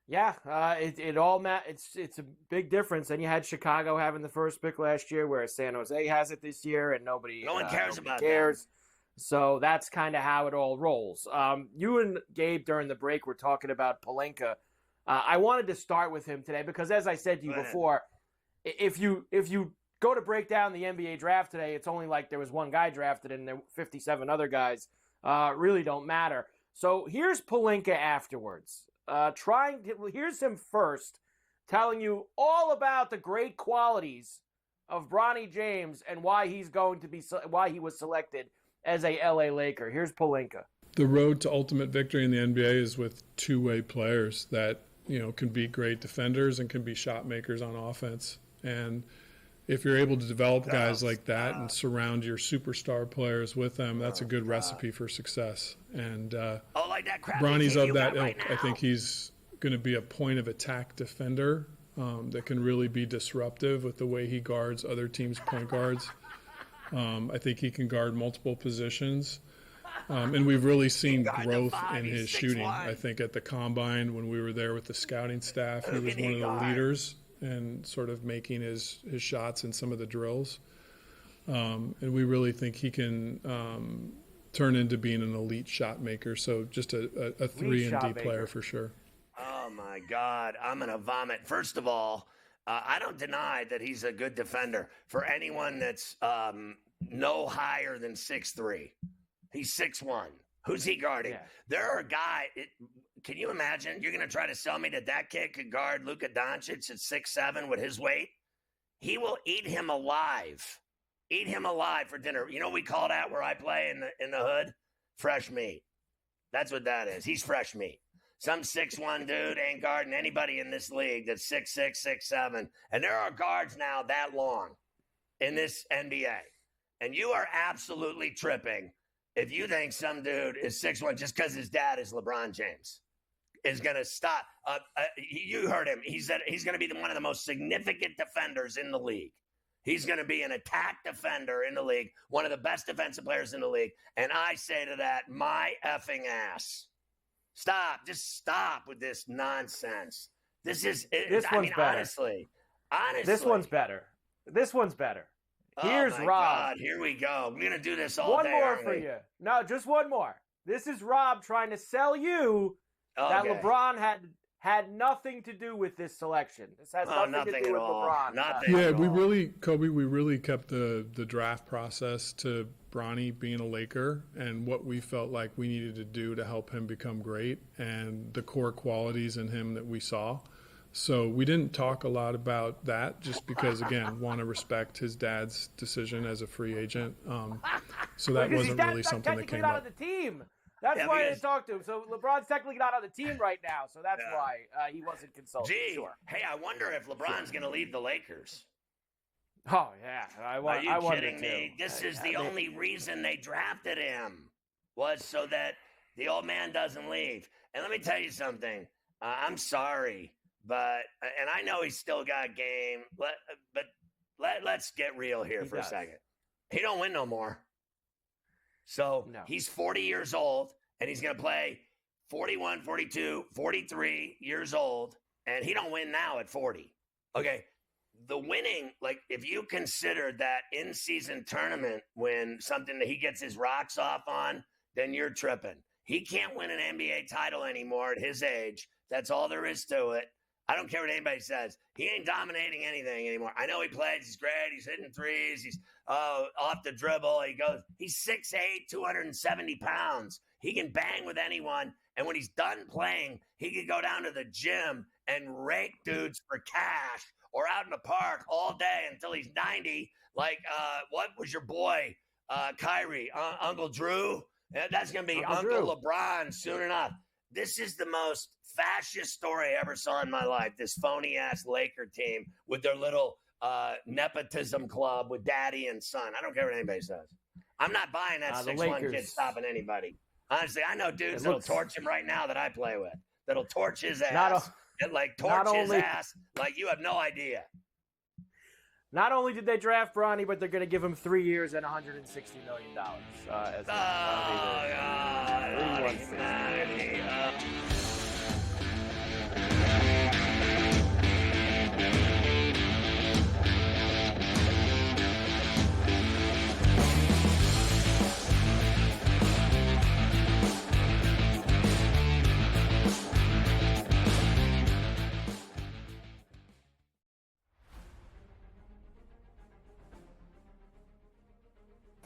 [SPEAKER 8] Yeah, it all it's a big difference. And you had Chicago having the first pick last year, whereas San Jose has it this year, and no one cares about that. So that's kind of how it all rolls. You and Gabe during the break were talking about Pelinka. I wanted to start with him today because, as I said to you before, if you go to break down the NBA draft today, it's only like there was one guy drafted and there were 57 other guys. Really don't matter. So here's Pelinka afterwards. Here's him first, telling you all about the great qualities of Bronny James and why why he was selected as a LA Laker. Here's Pelinka.
[SPEAKER 5] The road to ultimate victory in the NBA is with two-way players that, can be great defenders and can be shot makers on offense. And if you're able to develop guys like that and surround your superstar players with them, that's a good recipe for success. And
[SPEAKER 7] like that
[SPEAKER 5] Bronny's of that ilk. I think he's going to be a point of attack defender that can really be disruptive with the way he guards other teams' point guards. I think he can guard multiple positions. And we've really seen growth in his shooting. I think at the Combine, when we were there with the scouting staff, he was one of the leaders and sort of making his shots in some of the drills. And we really think he can turn into being an elite shot maker. So just a 3-and-D player for sure.
[SPEAKER 7] Oh, my God. I'm going to vomit. First of all, I don't deny that he's a good defender for anyone that's no higher than 6'3". He's 6'1". Who's he guarding? Yeah. There are guys. Can you imagine? You're going to try to sell me that kid could guard Luka Doncic at 6'7" with his weight? He will eat him alive. Eat him alive for dinner. You know what we call that where I play in the hood? Fresh meat. That's what that is. He's fresh meat. Some 6'1" dude ain't guarding anybody in this league that's 6'6", 6'7". And there are guards now that long in this NBA. And you are absolutely tripping if you think some dude is 6'1" just because his dad is LeBron James is going to stop. You heard him. He said he's going to be one of the most significant defenders in the league. He's going to be an attack defender in the league, one of the best defensive players in the league. And I say to that, my effing ass. Stop. Just stop with this nonsense. This one's better. Honestly.
[SPEAKER 8] This one's better. Here's
[SPEAKER 7] Rob. God, here we go. We're going to do this all day.
[SPEAKER 8] One more for you. No, just one more. This is Rob trying to sell you that LeBron had nothing to do with this selection. This has nothing to do with LeBron.
[SPEAKER 5] We really kept the draft process to Bronny being a Laker and what we felt like we needed to do to help him become great and the core qualities in him that we saw. So we didn't talk a lot about that just because, again, want to respect his dad's decision as a free agent. So that wasn't really something that came
[SPEAKER 8] out
[SPEAKER 5] up.
[SPEAKER 8] of the team. That's why I didn't talk to him. So LeBron's technically not on the team right now. So that's why he wasn't consulted.
[SPEAKER 7] Hey, I wonder if LeBron's going to leave the Lakers.
[SPEAKER 8] Oh, yeah.
[SPEAKER 7] Are you kidding me? This is the only reason they drafted him. was so that the old man doesn't leave. And let me tell you something. I'm sorry, but and I know he's still got game. Let's get real here for a second. He don't win no more. So he's 40 years old, and he's going to play 41, 42, 43 years old, and he don't win now at 40. Okay, the winning, like if you consider that in-season tournament when something that he gets his rocks off on, then you're tripping. He can't win an NBA title anymore at his age. That's all there is to it. I don't care what anybody says. He ain't dominating anything anymore. I know he plays. He's great. He's hitting threes. He's off the dribble. He's 6'8", 270 pounds. He can bang with anyone. And when he's done playing, he can go down to the gym and rake dudes for cash or out in the park all day until he's 90. Like, what was your boy, Kyrie? Uncle Drew? That's going to be Uncle LeBron soon enough. This is the most fascist story I ever saw in my life, this phony-ass Laker team with their little nepotism club with daddy and son. I don't care what anybody says. I'm not buying that 6'1" kid stopping anybody. Honestly, I know dudes that'll torch him right now that I play with, that'll torch his ass. His ass like you have no idea.
[SPEAKER 8] Not only did they draft Bronny, but they're going to give him 3 years and $160 million.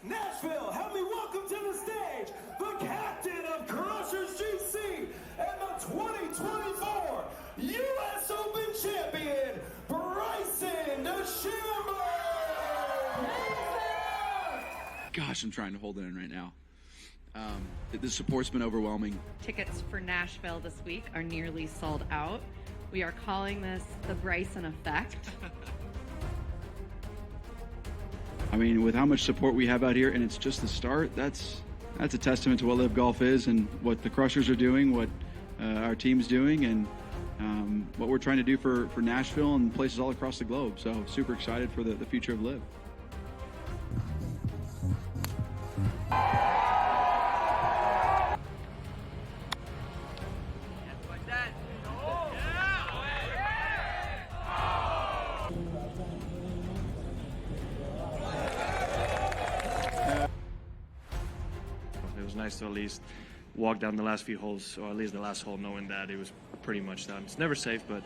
[SPEAKER 1] Nashville, help me welcome to the stage the captain of Crushers GC and the 2024 U.S. Open champion, Bryson DeChambeau!
[SPEAKER 2] Gosh, I'm trying to hold it in right now. The support's been overwhelming.
[SPEAKER 3] Tickets for Nashville this week are nearly sold out. We are calling this the Bryson effect.
[SPEAKER 2] I mean, with how much support we have out here, and it's just the start, that's a testament to what Live Golf is and what the Crushers are doing, what our team's doing, and what we're trying to do for Nashville and places all across the globe. So super excited for the future of Live.
[SPEAKER 21] To at least walk down the last few holes, or at least the last hole, knowing that it was pretty much done. It's never safe, but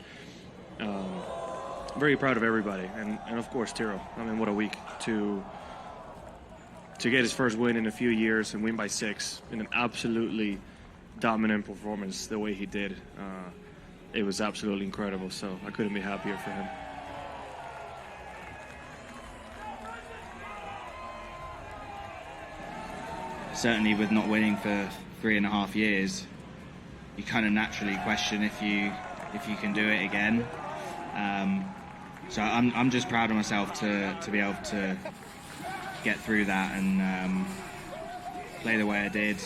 [SPEAKER 21] very proud of everybody, and of course Tiro. I mean, what a week to get his first win in a few years and win by 6 in an absolutely dominant performance the way he did. It was absolutely incredible, so I couldn't be happier for him.
[SPEAKER 22] Certainly with not winning for 3.5 years, you kind of naturally question if you can do it again. So I'm just proud of myself to be able to get through that and play the way I did.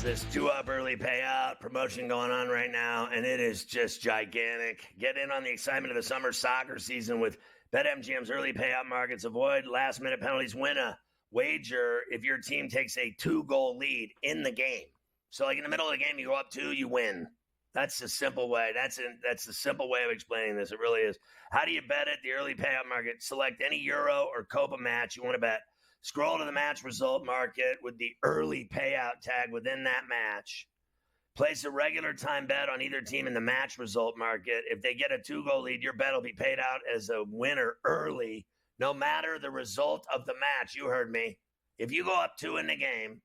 [SPEAKER 7] This 2-up early payout promotion going on right now, and it is just gigantic. Get in on the excitement of the summer soccer season with BetMGM's early payout markets. Avoid last-minute penalties. Win a wager if your team takes a 2-goal lead in the game. So, like in the middle of the game, you go up 2, you win. That's the simple way. That's the simple way of explaining this. It really is. How do you bet it? The early payout market. Select any Euro or Copa match you want to bet. Scroll to the match result market with the early payout tag within that match. Place a regular time bet on either team in the match result market. If they get a 2-goal lead, your bet will be paid out as a winner early, no matter the result of the match. You heard me. If you go up 2 in the game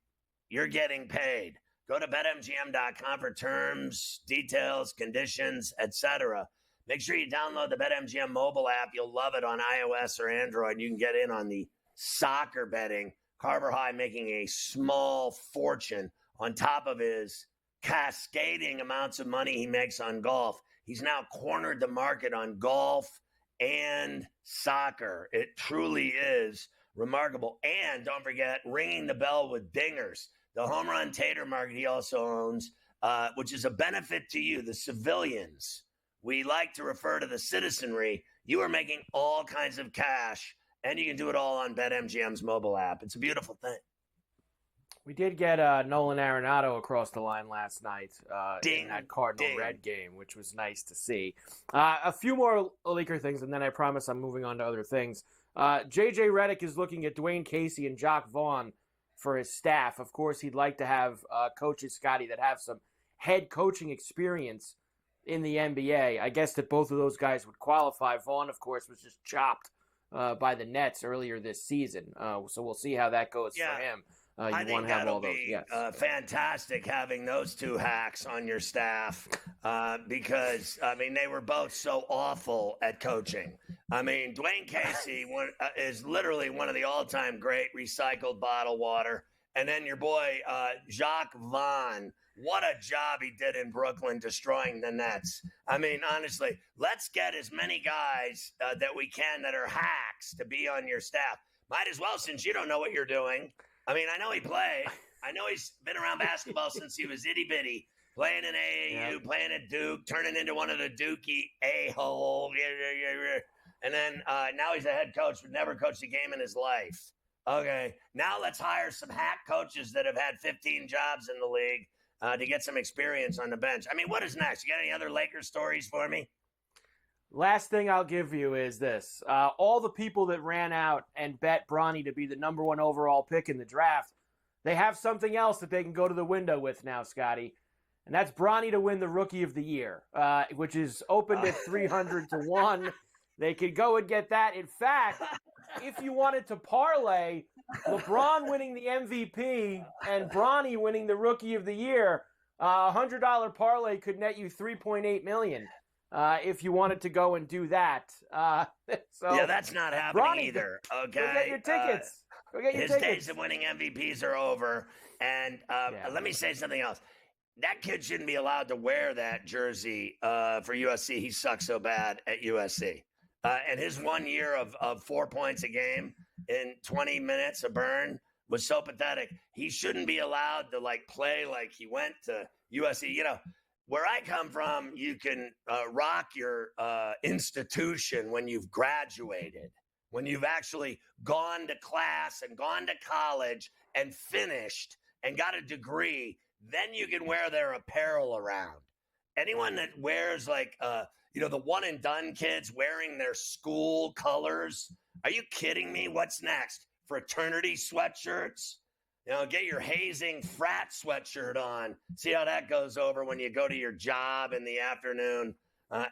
[SPEAKER 7] you're getting paid. Go to BetMGM.com for terms, details, conditions, etc. Make sure you download the BetMGM mobile app. You'll love it on iOS or Android. You can get in on the soccer betting. Carver High making a small fortune on top of his cascading amounts of money he makes on golf. He's now cornered the market on golf and soccer. It truly is remarkable. And don't forget, ringing the bell with dingers. The home run tater market he also owns, which is a benefit to you, the civilians. We like to refer to the citizenry. You are making all kinds of cash, and you can do it all on BetMGM's mobile app. It's a beautiful thing.
[SPEAKER 8] We did get Nolan Arenado across the line last night in that Cardinal Red game, which was nice to see. A few more Laker things, and then I promise I'm moving on to other things. J.J. Redick is looking at Dwayne Casey and Jock Vaughn for his staff. Of course, he'd like to have coaches, Scotty, that have some head coaching experience in the NBA. I guess that both of those guys would qualify. Vaughn, of course, was just chopped by the Nets earlier this season. So we'll see how that goes for him.
[SPEAKER 7] I think that'll be fantastic having those two hacks on your staff because, I mean, they were both so awful at coaching. I mean, Dwayne Casey is literally one of the all-time great recycled bottled water. And then your boy, Jacques Vaughn, what a job he did in Brooklyn destroying the Nets. I mean, honestly, let's get as many guys that we can that are hacks to be on your staff. Might as well, since you don't know what you're doing. I mean, I know he played. I know he's been around basketball since he was itty-bitty, playing in AAU, playing at Duke, turning into one of the Dookie a-hole. And then now he's a head coach, but never coached a game in his life. Okay, now let's hire some hack coaches that have had 15 jobs in the league to get some experience on the bench. I mean, what is next? You got any other Lakers stories for me?
[SPEAKER 8] Last thing I'll give you is this. All the people that ran out and bet Bronny to be the number 1 overall pick in the draft, they have something else that they can go to the window with now, Scotty. And that's Bronny to win the Rookie of the Year, which is opened at 300 to 1. They could go and get that. In fact, if you wanted to parlay LeBron winning the MVP and Bronny winning the Rookie of the Year, a $100 parlay could net you $3.8 million. If you wanted to go and do that. So
[SPEAKER 7] that's not happening
[SPEAKER 8] Bronny,
[SPEAKER 7] either. Okay.
[SPEAKER 8] Go get your tickets.
[SPEAKER 7] His days of winning MVPs are over. And let me say something else. That kid shouldn't be allowed to wear that jersey for USC. He sucks so bad at USC. And his 1 year of 4 points a game in 20 minutes a burn was so pathetic. He shouldn't be allowed to play like he went to USC. You know, where I come from, you can rock your institution when you've graduated, when you've actually gone to class and gone to college and finished and got a degree. Then you can wear their apparel around. Anyone that wears the one and done kids wearing their school colors. Are you kidding me? What's next? Fraternity sweatshirts? You know, get your hazing frat sweatshirt on. See how that goes over when you go to your job in the afternoon.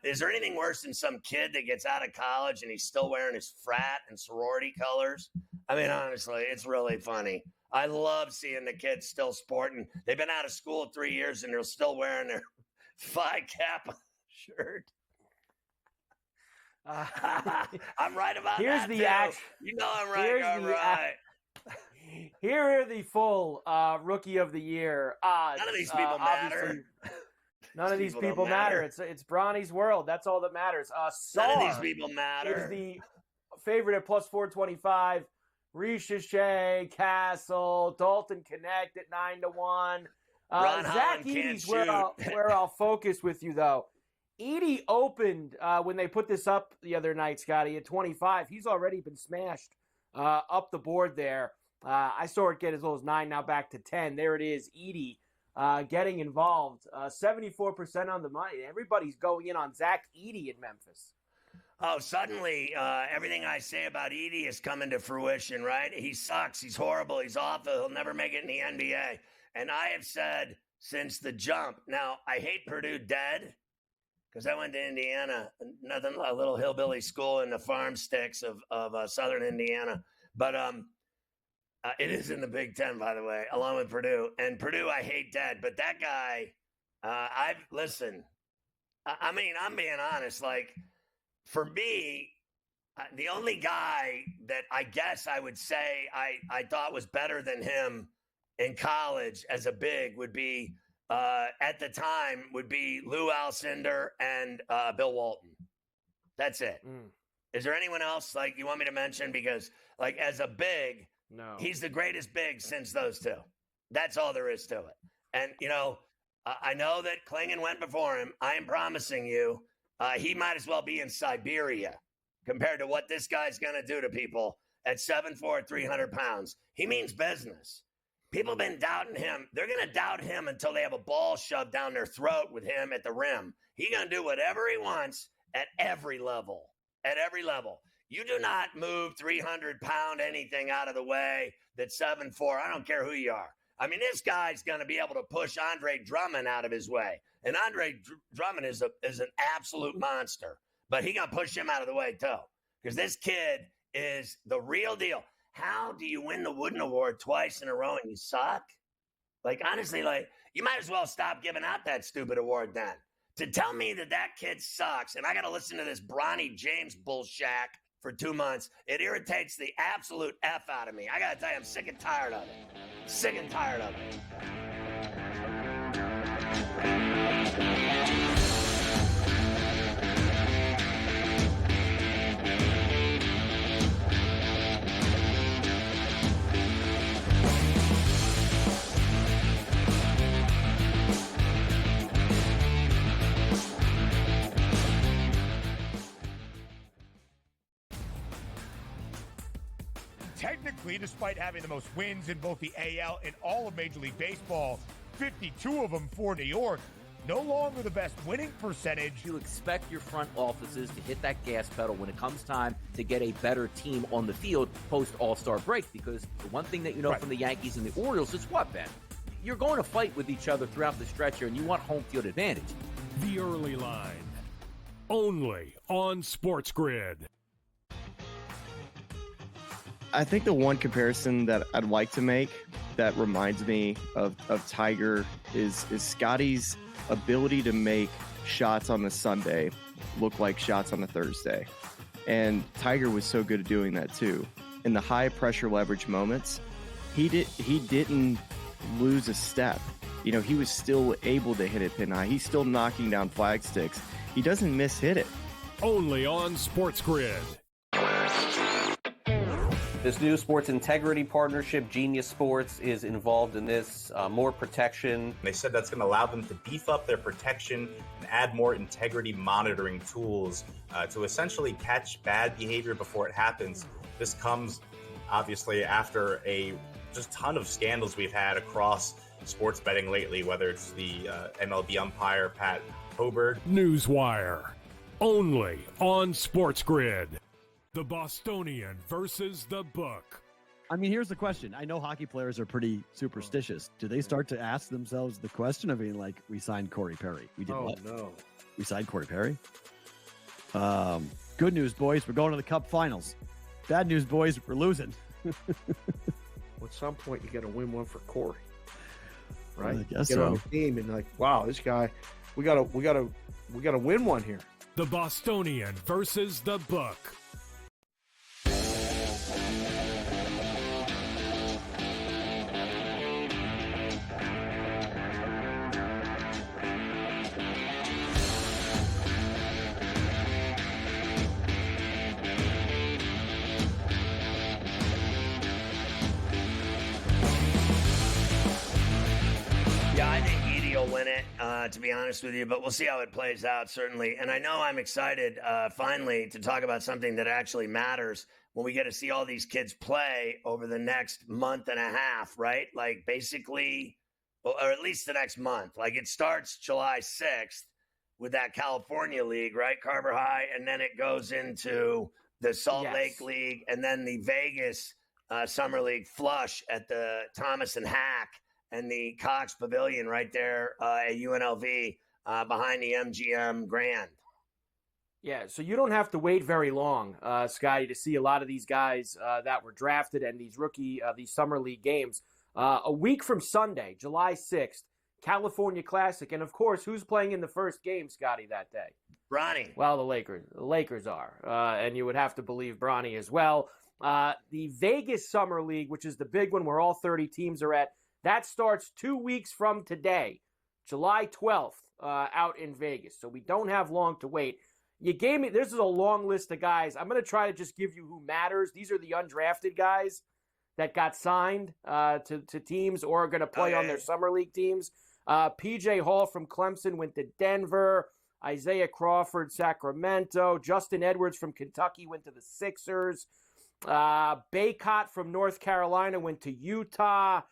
[SPEAKER 7] Is there anything worse than some kid that gets out of college and he's still wearing his frat and sorority colors? I mean, honestly, it's really funny. I love seeing the kids still sporting. They've been out of school 3 years and they're still wearing their Phi Kappa shirt. I'm right about that, too. You know I'm right.
[SPEAKER 8] Here are the full Rookie of the Year odds.
[SPEAKER 7] None of these people matter.
[SPEAKER 8] None of these people matter. It's Bronny's world. That's all that matters.
[SPEAKER 7] None of these people matter.
[SPEAKER 8] Is the favorite at plus 425. Ricochet, Castle, Dalton Connect at 9 to 1. Zach Edey's where I'll focus with you though. Edey opened when they put this up the other night, Scotty, at 25. He's already been smashed up the board there. I saw it get as low as 9, now back to 10. There it is, Edey getting involved. 74% on the money. Everybody's going in on Zach Edey in Memphis.
[SPEAKER 7] Oh, suddenly everything I say about Edey is coming to fruition, right? He sucks. He's horrible. He's awful. He'll never make it in the NBA. And I have said since the jump. Now, I hate Purdue dead because I went to Indiana, a little hillbilly school in the farm sticks of southern Indiana. But It is in the Big Ten, by the way, along with Purdue. And Purdue, I hate dead. But that guy, listen, I mean, I'm being honest. Like, for me, the only guy that I guess I would say I thought was better than him in college as a big would be, at the time, would be Lou Alcindor and Bill Walton. That's it. Is there anyone else, like, you want me to mention? Because, like, as a big,
[SPEAKER 8] no,
[SPEAKER 7] he's the greatest big since those two. That's all there is to it. And, you know, I know that Klingon went before him. I am promising you, he might as well be in Siberia compared to what this guy's going to do to people at 7'4", 300 pounds. He means business. People have been doubting him. They're going to doubt him until they have a ball shoved down their throat with him at the rim. He's going to do whatever he wants at every level. At every level. You do not move 300-pound anything out of the way that's 7'4". I don't care who you are. I mean, this guy's going to be able to push Andre Drummond out of his way. And Andre Drummond is an absolute monster. But he going to push him out of the way, too. Because this kid is the real deal. How do you win the Wooden Award twice in a row and you suck? Like, honestly, like, you might as well stop giving out that stupid award then. To tell me that kid sucks, and I got to listen to this Bronny James bullshit for 2 months, it irritates the absolute F out of me. I got to tell you, I'm sick and tired of it. Sick and tired of it.
[SPEAKER 4] Technically, despite having the most wins in both the AL and all of Major League Baseball, 52 of them for New York, no longer the best winning percentage.
[SPEAKER 6] You expect your front offices to hit that gas pedal when it comes time to get a better team on the field post All-Star break, because the one thing that you know from the Yankees and the Orioles is what, Ben? You're going to fight with each other throughout the stretch here, and you want home field advantage.
[SPEAKER 9] The Early Line, only on SportsGrid.
[SPEAKER 23] I think the one comparison that I'd like to make that reminds me of Tiger is Scotty's ability to make shots on the Sunday look like shots on the Thursday. And Tiger was so good at doing that too. In the high pressure leverage moments, he didn't lose a step. You know, he was still able to hit it pin high. He's still knocking down flag sticks. He doesn't miss-hit it.
[SPEAKER 9] Only on SportsGrid.
[SPEAKER 17] This new sports integrity partnership, Genius Sports, is involved in this. More protection.
[SPEAKER 18] They said that's going to allow them to beef up their protection and add more integrity monitoring tools to essentially catch bad behavior before it happens. This comes, obviously, after a just ton of scandals we've had across sports betting lately, whether it's the MLB umpire, Pat Hoberg.
[SPEAKER 9] Newswire, only on SportsGrid. The Bostonian versus the book.
[SPEAKER 13] I mean, here's the question. I know hockey players are pretty superstitious. Do they start to ask themselves the question of being like, we signed Corey Perry. We did what?
[SPEAKER 8] No.
[SPEAKER 13] We signed Corey Perry? Good news, boys. We're going to the Cup Finals. Bad news, boys. We're losing.
[SPEAKER 8] At some point, you got to win one for Corey, right?
[SPEAKER 13] I guess
[SPEAKER 8] Get on
[SPEAKER 13] so.
[SPEAKER 8] the team and like, wow, this guy, we gotta win one here.
[SPEAKER 9] The Bostonian versus the book.
[SPEAKER 7] Yeah, I think Edie will win it, to be honest with you, but we'll see how it plays out, certainly. And I know I'm excited, finally, to talk about something that actually matters when we get to see all these kids play over the next month and a half, right? Like, basically, or at least the next month. Like, it starts July 6th with that California League, right, Carver High? And then it goes into the Salt Lake League and then the Vegas Summer League flush at the Thomas and Hack and the Cox Pavilion right there at UNLV behind the MGM Grand.
[SPEAKER 8] Yeah, so you don't have to wait very long, Scotty, to see a lot of these guys that were drafted and these summer league games. A week from Sunday, July 6th, California Classic. And, of course, who's playing in the first game, Scotty, that day?
[SPEAKER 7] Bronny.
[SPEAKER 8] Well, the Lakers. The Lakers are. And you would have to believe Bronny as well. The Vegas Summer League, which is the big one where all 30 teams are at, that starts 2 weeks from today, July 12th, out in Vegas. So we don't have long to wait. You gave me, this is a long list of guys. I'm going to try to just give you who matters. These are the undrafted guys that got signed to teams or are going to play on their summer league teams. P.J. Hall from Clemson went to Denver. Isaiah Crawford, Sacramento. Justin Edwards from Kentucky went to the Sixers. Baycott from North Carolina went to Utah.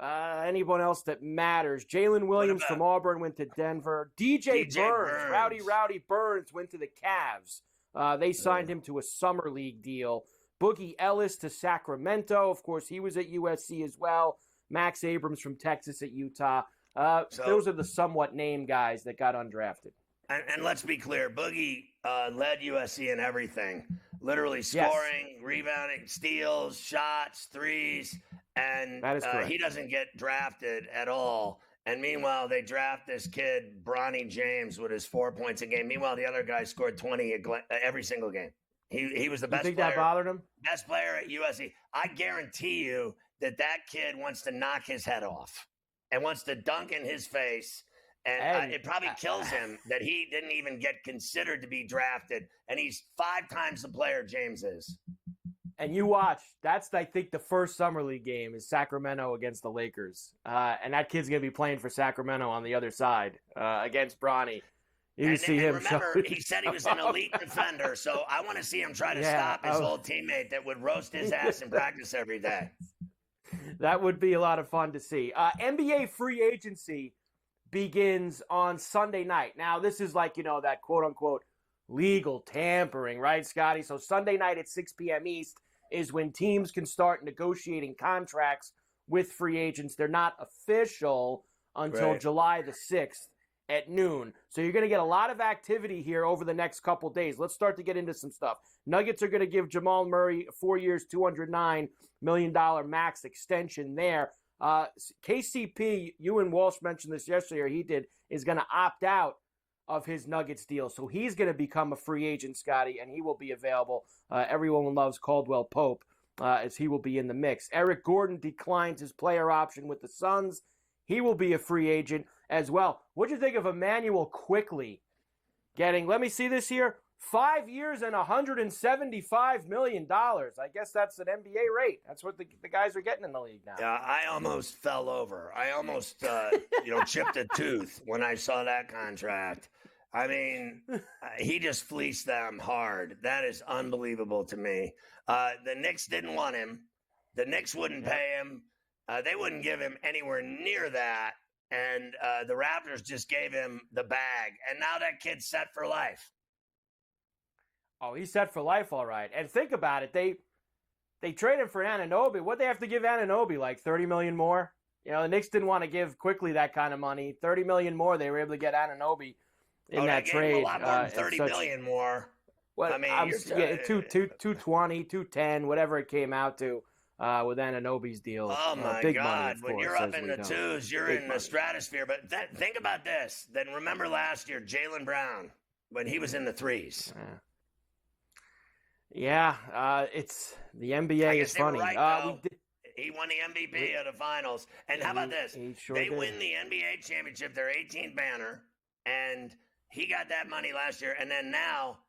[SPEAKER 8] Anyone else that matters? Jalen Williams from Auburn went to Denver. DJ Burns, Rowdy Burns went to the Cavs. They signed him to a summer league deal. Boogie Ellis to Sacramento. Of course, he was at USC as well. Max Abrams from Texas at Utah. Those are the somewhat named guys that got undrafted.
[SPEAKER 7] And let's be clear, Boogie led USC in everything. Literally scoring, rebounding, steals, shots, threes. And
[SPEAKER 8] that is correct.
[SPEAKER 7] He doesn't get drafted at all. And meanwhile, they draft this kid, Bronny James, with his 4 points a game. Meanwhile, the other guy scored 20 every single game. He was the best player.
[SPEAKER 8] You think that bothered him?
[SPEAKER 7] Best player at USC. I guarantee you that kid wants to knock his head off and wants to dunk in his face. And it probably kills him that he didn't even get considered to be drafted. And he's 5 times the player James is.
[SPEAKER 8] And you watch, that's, I think, the first summer league game is Sacramento against the Lakers. And that kid's going to be playing for Sacramento on the other side against Bronny. You see him.
[SPEAKER 7] Remember, he said he was an elite defender, so I want to see him try to stop his old teammate that would roast his ass in practice every day.
[SPEAKER 8] That would be a lot of fun to see. NBA free agency begins on Sunday night. Now, this is like, that quote-unquote legal tampering, right, Scotty? So Sunday night at 6 p.m. East is when teams can start negotiating contracts with free agents. They're not official until July the 6th at noon. So you're going to get a lot of activity here over the next couple days. Let's start to get into some stuff. Nuggets are going to give Jamal Murray 4 years, $209 million max extension there. KCP, you and Walsh mentioned this yesterday, or he did, is going to opt out of his Nuggets deal. So he's going to become a free agent, Scotty, and he will be available. Everyone loves Caldwell Pope as he will be in the mix. Eric Gordon declines his player option with the Suns. He will be a free agent as well. What'd you think of Emmanuel Quickly getting, let me see this here, 5 years and $175 million. I guess that's an NBA rate. That's what the guys are getting in the league now.
[SPEAKER 7] Yeah, I almost fell over. I almost, chipped a tooth when I saw that contract. I mean, he just fleeced them hard. That is unbelievable to me. The Knicks didn't want him. The Knicks wouldn't pay him. They wouldn't give him anywhere near that. And the Raptors just gave him the bag. And now that kid's set for life.
[SPEAKER 8] Oh, he's set for life, all right. And think about it. They traded for Anunoby. What'd they have to give Anunoby, like $30 million more? The Knicks didn't want to give Quickly that kind of money. $30 million more, they were able to get Anunoby in that trade.
[SPEAKER 7] A lot more than $30 million more.
[SPEAKER 8] Well, I mean, 220, 210, whatever it came out to with Anunoby's deal.
[SPEAKER 7] Oh, my
[SPEAKER 8] big
[SPEAKER 7] God.
[SPEAKER 8] money,
[SPEAKER 7] When you're up in the twos, you're in the stratosphere. But think about this. Then remember last year, Jaylen Brown, when he was in the threes.
[SPEAKER 8] Yeah, it's the NBA is funny.
[SPEAKER 7] Right, he won the MVP of the finals. And how about this? They win the NBA championship, their 18th banner, and he got that money last year. And then now,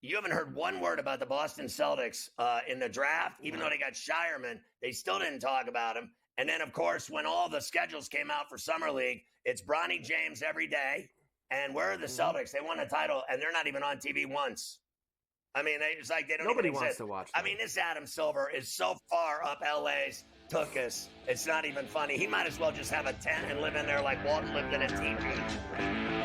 [SPEAKER 7] you haven't heard one word about the Boston Celtics in the draft. Even though they got Shireman, they still didn't talk about him. And then, of course, when all the schedules came out for Summer League, it's Bronny James every day. And where are the Celtics? They won a title, and they're not even on TV once. I mean, it's like they don't
[SPEAKER 8] Nobody
[SPEAKER 7] even
[SPEAKER 8] wants
[SPEAKER 7] exist.
[SPEAKER 8] to watch
[SPEAKER 7] them. I mean, this Adam Silver is so far up LA's tuchus. It's not even funny. He might as well just have a tent and live in there like Walton lived in a teepee.